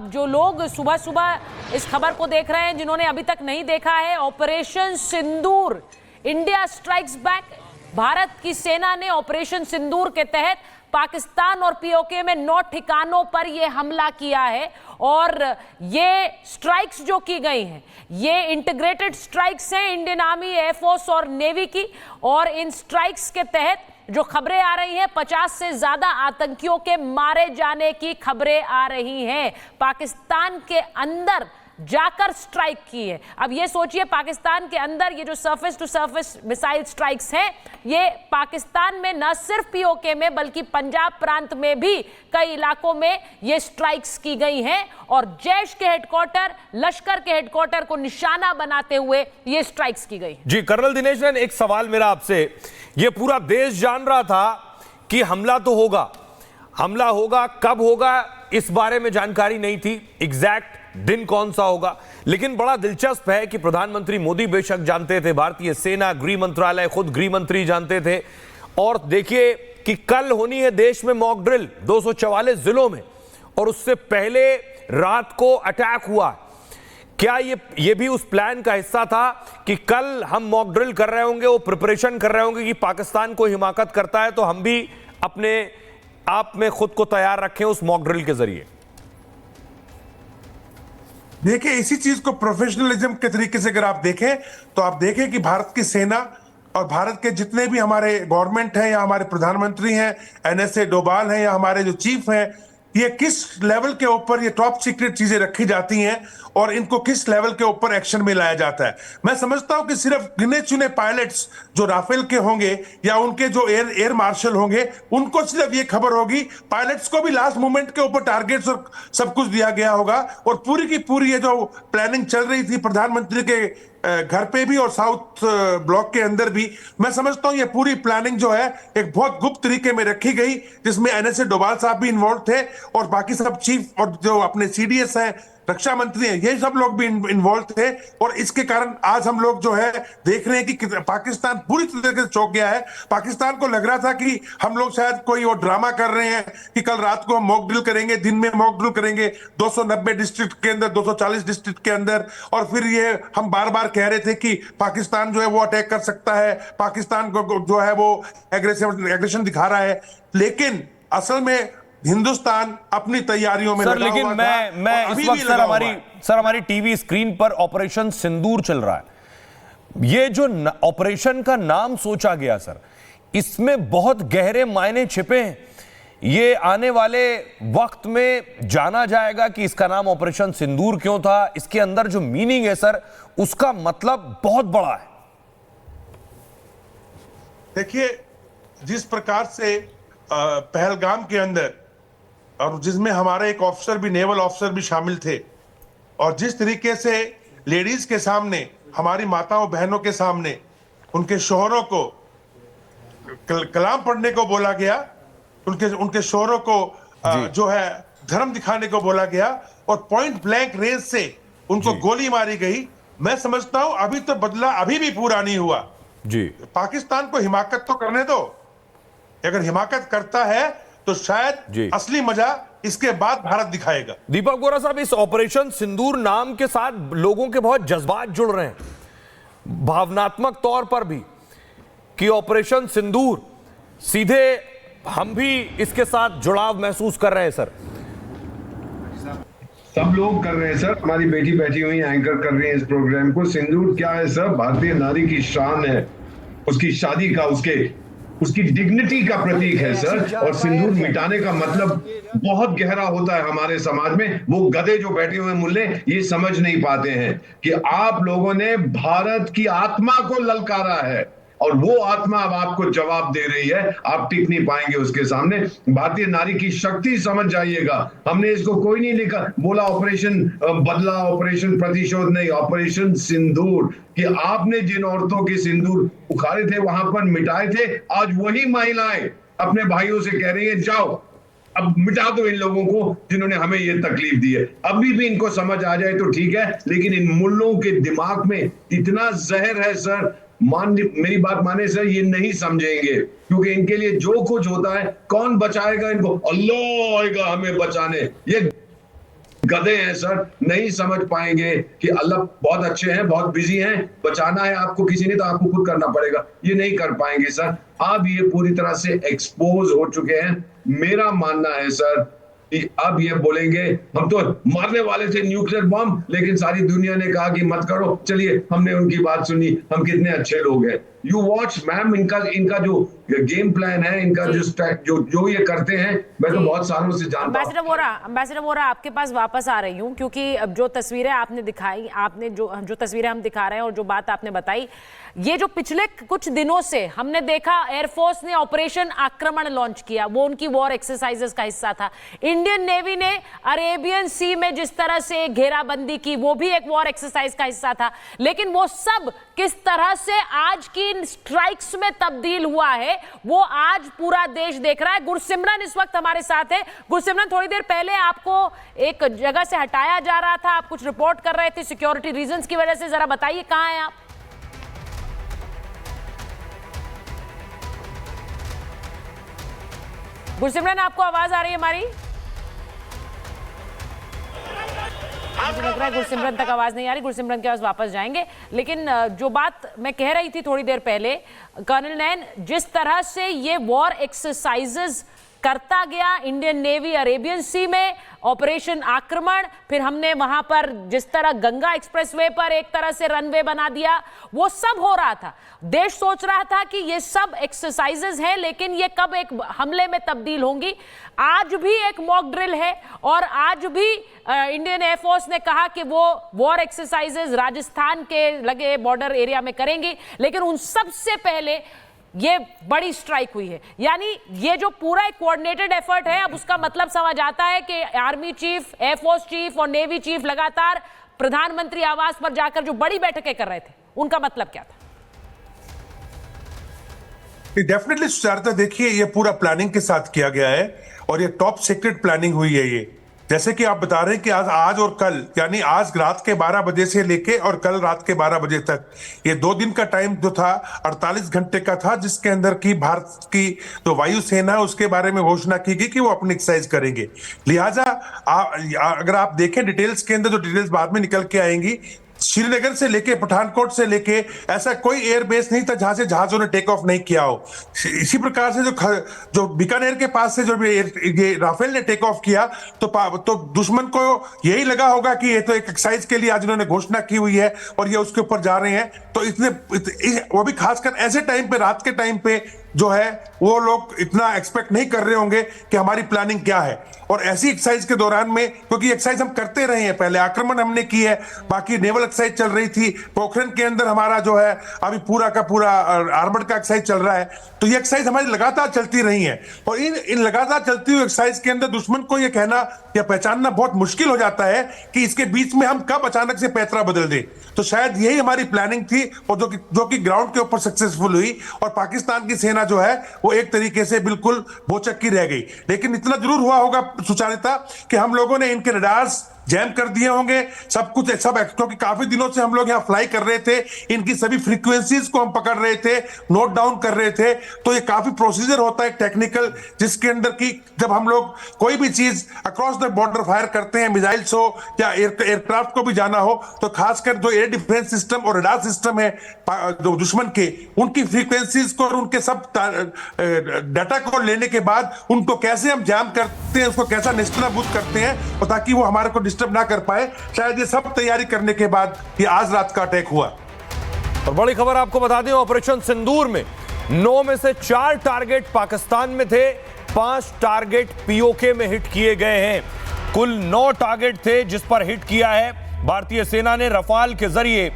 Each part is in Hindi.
अब जो लोग सुबह सुबह इस खबर को देख रहे हैं, जिन्होंने अभी तक नहीं देखा है, ऑपरेशन सिंदूर, इंडिया स्ट्राइक्स बैक। भारत की सेना ने ऑपरेशन सिंदूर के तहत पाकिस्तान और पीओके में 9 ठिकानों पर यह हमला किया है। और ये स्ट्राइक्स जो की गई हैं, ये इंटीग्रेटेड स्ट्राइक्स हैं इंडियन आर्मी, एयरफोर्स और नेवी की। और इन स्ट्राइक्स के तहत जो खबरें आ रही हैं, 50 से ज्यादा आतंकियों के मारे जाने की खबरें आ रही हैं। पाकिस्तान के अंदर जाकर स्ट्राइक की है। अब ये सोचिए, पाकिस्तान के अंदर ये जो surface to surface missile strikes हैं, ये पाकिस्तान में न सिर्फ पीओके में बल्कि पंजाब प्रांत में भी कई इलाकों में ये स्ट्राइक्स की गई हैं। और जैश के हेडक्वार्टर, लश्कर के हेडक्वार्टर को निशाना बनाते हुए ये स्ट्राइक्स की गई। जी कर्नल दिनेश, एक सवाल मेरा आपसे, ये पूरा देश जान रहा था कि हमला तो होगा, हमला होगा, कब होगा इस बारे में जानकारी नहीं थी, एग्जैक्ट दिन कौन सा होगा। लेकिन बड़ा दिलचस्प है कि प्रधानमंत्री मोदी बेशक जानते थे, भारतीय सेना, गृह मंत्रालय, खुद गृह मंत्री जानते थे। और देखिए कि कल होनी है देश में मॉक ड्रिल 244 जिलों में, और उससे पहले रात को अटैक हुआ। क्या ये भी उस प्लान का हिस्सा था कि कल हम मॉक ड्रिल कर रहे होंगे, वो प्रिपरेशन कर रहे होंगे कि पाकिस्तान को हिमाकत करता है तो हम भी अपने आप में खुद को तैयार रखें उस मॉक ड्रिल के जरिए? देखिए, इसी चीज को प्रोफेशनलिज्म के तरीके से अगर आप देखें तो आप देखें कि भारत की सेना और भारत के जितने भी हमारे गवर्नमेंट हैं या हमारे प्रधानमंत्री हैं, एनएसए डोभाल हैं या हमारे जो चीफ हैं, ये किस लेवल के ऊपर ये टॉप सीक्रेट चीजें रखी जाती हैं और इनको किस लेवल के ऊपर एक्शन में लाया जाता है। मैं समझता हूं कि सिर्फ गिने चुने पायलट्स जो राफेल के होंगे या उनके जो एयर मार्शल होंगे, उनको सिर्फ ये खबर होगी। पायलट्स को भी लास्ट मोमेंट के ऊपर टारगेट्स और सब कुछ दिया गया होगा। और पूरी की पूरी ये जो प्लानिंग चल रही थी प्रधानमंत्री के घर पे भी और साउथ ब्लॉक के अंदर भी, मैं समझता हूं ये पूरी प्लानिंग जो है एक बहुत गुप्त तरीके में रखी गई, जिसमें एनएसए डोभाल साहब भी इन्वॉल्व थे और बाकी सब चीफ और जो अपने सीडीएस हैं, रक्षा मंत्री हैं, ये सब लोग भी इन्वॉल्व थे। और इसके कारण आज हम लोग जो है देख रहे हैं कि पाकिस्तान पूरी तरीके से चौंक गया है। पाकिस्तान को लग रहा था कि हम लोग शायद कोई और ड्रामा कर रहे हैं कि कल रात को हम मॉक ड्रिल करेंगे, दिन में मॉक ड्रिल करेंगे 290 डिस्ट्रिक्ट के अंदर, 240 डिस्ट्रिक्ट के अंदर, और फिर ये हम बार बार कह रहे थे कि पाकिस्तान जो है वो अटैक कर सकता है, पाकिस्तान को जो है वो एग्रेशन दिखा रहा है। लेकिन असल में हिंदुस्तान अपनी तैयारियों में सर, लेकिन मैं इस वक्त सर हमारी टीवी स्क्रीन पर ऑपरेशन सिंदूर चल रहा है। ये जो ऑपरेशन का नाम सोचा गया सर, इसमें बहुत गहरे मायने छिपे हैं। ये आने वाले वक्त में जाना जाएगा कि इसका नाम ऑपरेशन सिंदूर क्यों था। इसके अंदर जो मीनिंग है सर, उसका मतलब बहुत बड़ा है। देखिए, जिस प्रकार से पहलगाम के अंदर, और जिसमें हमारे एक ऑफिसर भी, नेवल ऑफिसर भी शामिल थे, और जिस तरीके से लेडीज के सामने, हमारी माताओं बहनों के सामने उनके शोहरों को कलाम पढ़ने को बोला गया, उनके शोहरों को जो है धर्म दिखाने को बोला गया, और पॉइंट ब्लैंक रेंज से उनको गोली मारी गई। मैं समझता हूं अभी तो बदला अभी भी पूरा नहीं हुआ जी। पाकिस्तान को हिमाकत तो करने दो, अगर हिमाकत करता है तो शायद असली मजा इसके बाद भारत दिखाएगा। दीपक बोरा साहब, इस ऑपरेशन सिंदूर नाम के साथ लोगों के बहुत जज्बात जुड़ रहे हैं, भावनात्मक तौर पर भी, कि ऑपरेशन सिंदूर, सीधे हम भी इसके साथ जुड़ाव महसूस कर रहे हैं सर। सब लोग कर रहे हैं सर, हमारी बेटी बैठी हुई एंकर कर रही है इस प्रोग्राम को। सिंदूर क्या है सर? भारतीय नारी की शान है, उसकी शादी का, उसकी डिग्निटी का प्रतीक है सर। और सिंदूर मिटाने का मतलब बहुत गहरा होता है हमारे समाज में। वो गधे जो बैठे हुए मुल्ले ये समझ नहीं पाते हैं कि आप लोगों ने भारत की आत्मा को ललकारा है, और वो आत्मा अब आपको जवाब दे रही है। आप टिक नहीं पाएंगे उसके सामने। भारतीय नारी की शक्ति समझ जाइएगा। हमने इसको कोई नहीं लिखा, बोला ऑपरेशन बदला, ऑपरेशन प्रतिशोध, नहीं, ऑपरेशन सिंदूर। कि आपने जिन औरतों के सिंदूर उखाड़े थे, वहां पर मिटाए थे, आज वही महिलाएं अपने भाइयों से कह रही है जाओ अब मिटा दो इन लोगों को जिन्होंने हमें ये तकलीफ दी है। अभी भी इनको समझ आ जाए तो ठीक है, लेकिन इन मुल्लों के दिमाग में इतना जहर है सर, मेरी बात माने सर, ये नहीं समझेंगे, क्योंकि इनके लिए जो कुछ होता है, कौन बचाएगा इनको? अल्लाह आएगा हमें बचाने। ये गधे हैं सर, नहीं समझ पाएंगे कि अल्लाह बहुत अच्छे हैं, बहुत बिजी हैं, बचाना है आपको किसी ने तो आपको खुद करना पड़ेगा, ये नहीं कर पाएंगे सर। अब ये पूरी तरह से एक्सपोज हो चुके हैं। मेरा मानना है सर कि अब ये बोलेंगे हम तो मारने वाले थे न्यूक्लियर बम, लेकिन सारी दुनिया ने कहा कि मत करो, चलिए हमने उनकी बात सुनी, हम कितने अच्छे लोग हैं। यू वॉच मैम, इनका जो गेम प्लान है, इनका जो ये करते हैं, मैं तो बहुत सालों से जानता हूं। एम्बेसडर वोरा आपके पास वापस आ रही हूँ, क्योंकि अब जो तस्वीरें आपने दिखाई, आपने जो तस्वीरें हम दिखा रहे हैं और जो बात आपने बताई, ये जो पिछले कुछ दिनों से हमने देखा एयरफोर्स ने ऑपरेशन आक्रमण लॉन्च किया, वो उनकी वॉर एक्सरसाइजेस का हिस्सा था। इंडियन नेवी ने अरेबियन सी में जिस तरह से घेराबंदी की, वो भी एक वॉर एक्सरसाइज का हिस्सा था। लेकिन वो सब किस तरह से आज की स्ट्राइक्स में तब्दील हुआ है, वो आज पूरा देश देख रहा है। गुरसिमरन इस वक्त हमारे साथ है। गुरसिमरन, थोड़ी देर पहले आपको एक जगह से हटाया जा रहा था, आप कुछ रिपोर्ट कर रहे थे सिक्योरिटी रीजंस की वजह से, जरा बताइए कहां हैं आप? गुरसिमरन, आपको आवाज आ रही है हमारी? मुझे लग रहा है गुरसिमरन तक आवाज नहीं आ रही। गुरसिमरन के पास वापस जाएंगे, लेकिन जो बात मैं कह रही थी थोड़ी देर पहले, कर्नल नैन, जिस तरह से ये वॉर एक्सरसाइजेस करता गया इंडियन नेवी अरेबियन सी में, ऑपरेशन आक्रमण, फिर हमने वहां पर जिस तरह गंगा एक्सप्रेसवे पर एक तरह से रनवे बना दिया, वो सब हो रहा था। देश सोच रहा था कि ये सब एक्सरसाइजेस हैं, लेकिन ये कब एक हमले में तब्दील होंगी। आज भी एक मॉक ड्रिल है और आज भी इंडियन एयरफोर्स ने कहा कि वो वॉर एक्सरसाइजेस राजस्थान के लगे बॉर्डर एरिया में करेंगी, लेकिन उन सबसे पहले ये बड़ी स्ट्राइक हुई है। यानी ये जो पूरा एक कोऑर्डिनेटेड एफर्ट है, अब उसका मतलब समझ आता है कि आर्मी चीफ, एयरफोर्स चीफ और नेवी चीफ लगातार प्रधानमंत्री आवास पर जाकर जो बड़ी बैठकें कर रहे थे, उनका मतलब क्या था? डेफिनेटली सुचारिता, देखिए ये पूरा प्लानिंग के साथ किया गया है और ये टॉप सीक्रेट प्लानिंग हुई है। ये जैसे कि आप बता रहे हैं कि आज और कल, यानी आज रात के 12 बजे से लेके और कल रात के 12 बजे तक, ये 2 दिन का टाइम जो था 48 घंटे का था, जिसके अंदर की भारत की जो वायुसेना उसके बारे में घोषणा की गई कि वो अपनी एक्सरसाइज करेंगे। लिहाजा अगर आप देखें डिटेल्स के अंदर, जो डिटेल्स बाद में निकल के आएंगी, श्रीनगर से लेके पठानकोट से लेके ऐसा कोई एयरबेस नहीं था जहां से जहाजों ने टेक ऑफ नहीं किया हो। इसी प्रकार से जो बीकानेर के पास से जो ये राफेल ने टेक ऑफ किया, तो दुश्मन को यही लगा होगा कि ये तो एक एक्सरसाइज के लिए आज उन्होंने घोषणा की हुई है और ये उसके ऊपर जा रहे हैं। तो वो भी खासकर ऐसे टाइम पे, रात के टाइम पे जो है, वो लोग इतना एक्सपेक्ट नहीं कर रहे होंगे कि हमारी प्लानिंग क्या है। और ऐसी एक्सरसाइज के दौरान में, क्योंकि एक्सरसाइज हम करते रहे हैं, पहले आक्रमण हमने की है, बाकी नेवल एक्सरसाइज चल रही थी, पोखरण के अंदर हमारा जो है अभी पूरा का पूरा आर्मर्ड का एक्सरसाइज चल रहा है। तो ये एक्सरसाइज हमारी लगातार चलती रही है और इन लगातार चलती हुई एक्सरसाइज के अंदर दुश्मन को ये कहना या पहचानना बहुत मुश्किल हो जाता है कि इसके बीच में हम कब अचानक से पैतरा बदल दें। तो शायद यही हमारी प्लानिंग थी और जो कि ग्राउंड के ऊपर सक्सेसफुल हुई और पाकिस्तान की सेना जो है वो एक तरीके से बिल्कुल बोचक्की रह गई। लेकिन इतना जरूर हुआ होगा सुचारिता कि हम लोगों ने इनके रडार्स जैम कर दिए होंगे, सब कुछ, क्योंकि काफी दिनों से हम लोग यहाँ फ्लाई कर रहे थे, इनकी सभी फ्रीक्वेंसीज को हम पकड़ रहे थे, नोट डाउन कर रहे थे। तो ये काफी प्रोसीजर होता है टेक्निकल, जिसके अंदर की जब हम लोग कोई भी चीज अक्रॉस द बॉर्डर फायर करते हैं, मिसाइल्स हो या एयरक्राफ्ट को भी जाना हो, तो खासकर जो एयर डिफेंस सिस्टम और रडार सिस्टम है जो दुश्मन के, उनकी फ्रीक्वेंसीज को और उनके सब डाटा को लेने के बाद उनको कैसे हम जैम करते हैं, उसको कैसा नेस्तनाबूद करते हैं, और ताकि वो हमारे को डिस्टर्ब ना कर पाए। शायद ये सब तैयारी करने के बाद ये आज रात का अटैक हुआ। और बड़ी खबर आपको बता दें, ऑपरेशन सिंदूर में 9 में से 4 टारगेट पाकिस्तान में थे, 5 टारगेट पीओके में हिट किए गए हैं। कुल 9 टारगेट थे जिस पर हिट किया है। भारतीय सेना ने रफाल के जरिए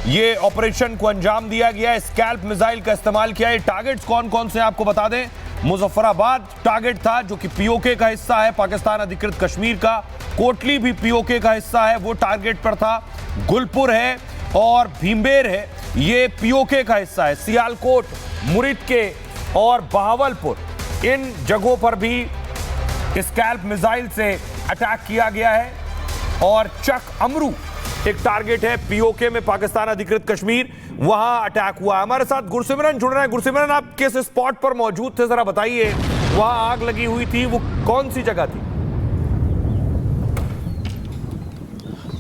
ये ऑपरेशन को अंजाम दिया गया। स्कैल्प मिसाइल का इस्तेमाल किया है। टारगेट्स कौन कौन से आपको बता दें, मुजफ्फराबाद टारगेट था जो कि पीओके का हिस्सा है, पाकिस्तान अधिकृत कश्मीर का। कोटली भी पीओके का हिस्सा है, वो टारगेट पर था। गुलपुर है और भीमबेर है, ये पीओके का हिस्सा है। सियालकोट, मुरिद के और बहावलपुर, इन जगहों पर भी स्कैल्प मिसाइल से अटैक किया गया है। और चक अमरू एक टारगेट है पीओके में, पाकिस्तान अधिकृत कश्मीर, वहां अटैक हुआ। हमारे साथ गुरसिमरन जुड़ रहे हैं। गुरसिमरन, आप किस स्पॉट पर मौजूद थे, जरा बताइए। वहां आग लगी हुई थी, वो कौन सी जगह थी?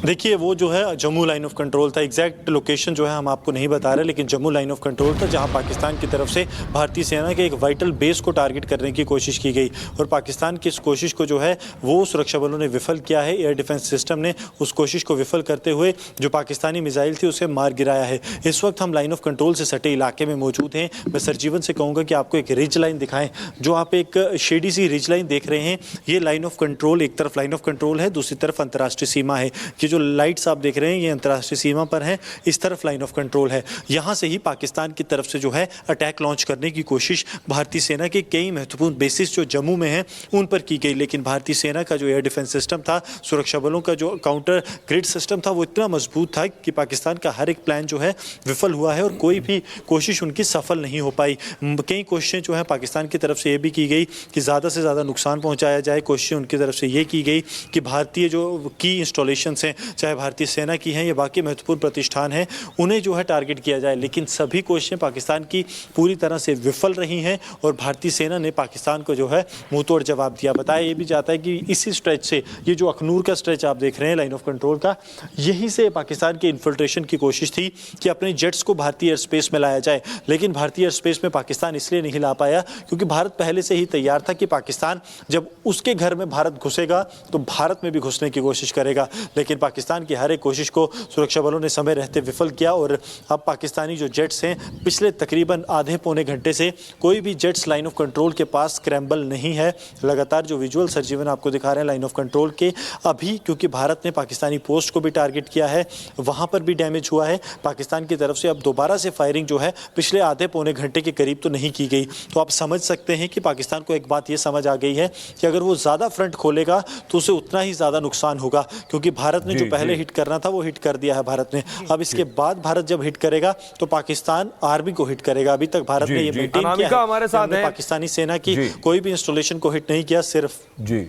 देखिए वो जो है जम्मू लाइन ऑफ कंट्रोल था, एग्जैक्ट लोकेशन जो है हम आपको नहीं बता रहे, लेकिन जम्मू लाइन ऑफ कंट्रोल था जहां पाकिस्तान की तरफ से भारतीय सेना के एक वाइटल बेस को टारगेट करने की कोशिश की गई और पाकिस्तान की इस कोशिश को जो है वो सुरक्षा बलों ने विफल किया है। एयर डिफेंस सिस्टम ने उस कोशिश को विफल करते हुए जो पाकिस्तानी मिसाइल थी उसे मार गिराया है। इस वक्त हम लाइन ऑफ कंट्रोल से सटे इलाके में मौजूद हैं। मैं सरजीवन से कहूँगा कि आपको एक रिज लाइन दिखाएं। जो आप एक शेडी सी रिज लाइन देख रहे हैं, ये लाइन ऑफ कंट्रोल, एक तरफ लाइन ऑफ कंट्रोल है, दूसरी तरफ अंतर्राष्ट्रीय सीमा है। कि जो लाइट्स आप देख रहे हैं ये अंतर्राष्ट्रीय सीमा पर हैं, इस तरफ लाइन ऑफ कंट्रोल है। यहाँ से ही पाकिस्तान की तरफ से जो है अटैक लॉन्च करने की कोशिश भारतीय सेना के कई महत्वपूर्ण बेसिस जो जम्मू में हैं उन पर की गई, लेकिन भारतीय सेना का जो एयर डिफेंस सिस्टम था, सुरक्षा बलों का जो काउंटर ग्रिड सिस्टम था, वो इतना मजबूत था कि पाकिस्तान का हर एक प्लान जो है विफल हुआ है और कोई भी कोशिश उनकी सफल नहीं हो पाई। कई कोशिशें जो है पाकिस्तान की तरफ से ये भी की गई कि ज़्यादा से ज़्यादा नुकसान पहुँचाया जाए। कोशिशें उनकी तरफ से ये की गई कि भारतीय जो की इंस्टॉलेशंस हैं, चाहे भारतीय सेना की हैं या बाकी महत्वपूर्ण प्रतिष्ठान हैं, उन्हें जो है टारगेट किया जाए, लेकिन सभी कोशिशें पाकिस्तान की पूरी तरह से विफल रही हैं और भारतीय सेना ने पाकिस्तान को जो है मुंह तोड़ जवाब दिया। बताया ये भी जाता है कि इसी स्ट्रेच से, ये जो अखनूर का स्ट्रेच आप देख रहे हैं लाइन ऑफ कंट्रोल का, यहीं से पाकिस्तान के इन्फिल्ट्रेशन की कोशिश थी कि अपने जेट्स को भारतीय एयर स्पेस में लाया जाए, लेकिन भारतीय एयर स्पेस में पाकिस्तान इसलिए नहीं ला पाया क्योंकि भारत पहले से ही तैयार था कि पाकिस्तान जब उसके घर में भारत घुसेगा तो भारत में भी घुसने की कोशिश करेगा, लेकिन पाकिस्तान की हर एक कोशिश को सुरक्षा बलों ने समय रहते विफल किया और अब पाकिस्तानी जो जेट्स हैं, पिछले तकरीबन आधे पौने घंटे से कोई भी जेट्स लाइन ऑफ कंट्रोल के पास स्क्रैम्बल नहीं है। लगातार जो विजुअल सरजीवन आपको दिखा रहे हैं लाइन ऑफ कंट्रोल के, अभी क्योंकि भारत ने पाकिस्तानी पोस्ट को भी टारगेट किया है, वहाँ पर भी डैमेज हुआ है पाकिस्तान की तरफ से। अब दोबारा से फायरिंग जो है पिछले आधे पौने घंटे के करीब तो नहीं की गई, तो आप समझ सकते हैं कि पाकिस्तान को एक बात ये समझ आ गई है कि अगर वो ज़्यादा फ्रंट खोलेगा तो उसे उतना ही ज़्यादा नुकसान होगा, क्योंकि भारत ने जो पहले हिट करना था वो हिट कर दिया है भारत ने। अब इसके बाद भारत जब हिट करेगा तो पाकिस्तान आर्मी को हिट करेगा। अभी तक भारत ने ये मेंटेन किया है हमारे साथ है, पाकिस्तानी सेना की कोई भी इंस्टॉलेशन को हिट नहीं किया, सिर्फ जी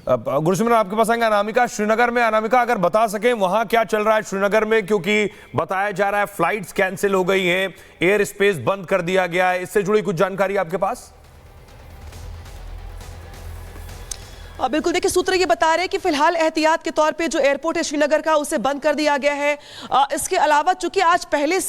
गुरसिमरन आपके पास आएंगे। अनामिका, श्रीनगर में, अनामिका अगर बता सकें वहां क्या चल रहा है श्रीनगर में, क्योंकि बताया जा रहा है फ्लाइट्स कैंसिल हो गई हैं, एयर स्पेस बंद कर दिया गया है, इससे जुड़ी कुछ जानकारी आपके पास? बिल्कुल, देखिए सूत्र ये बता रहे हैं कि फिलहाल एहतियात के तौर पे जो एयरपोर्ट है श्रीनगर का उसे बंद कर दिया गया है। इसके अलावा चूंकि आज पहले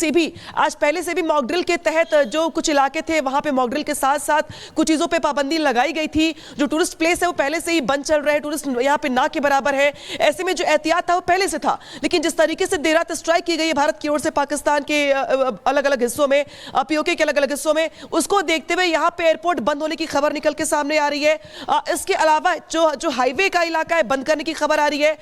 से भी मॉक ड्रिल के तहत जो कुछ इलाके थे वहां पे मॉक ड्रिल के साथ साथ कुछ चीज़ों पे पाबंदी लगाई गई थी। जो टूरिस्ट प्लेस है वो पहले से ही बंद चल रहे हैं, टूरिस्ट यहाँ पे ना के बराबर है। ऐसे में जो एहतियात था वो पहले से था, लेकिन जिस तरीके से देर रात स्ट्राइक की गई है भारत की ओर से पाकिस्तान के अलग अलग हिस्सों में, पीओके के अलग अलग हिस्सों में, उसको देखते हुए यहाँ पे एयरपोर्ट बंद होने की खबर निकल के सामने आ रही है। इसके अलावा जो हाईवे का इलाका है बंद करने की खबर आ रही है।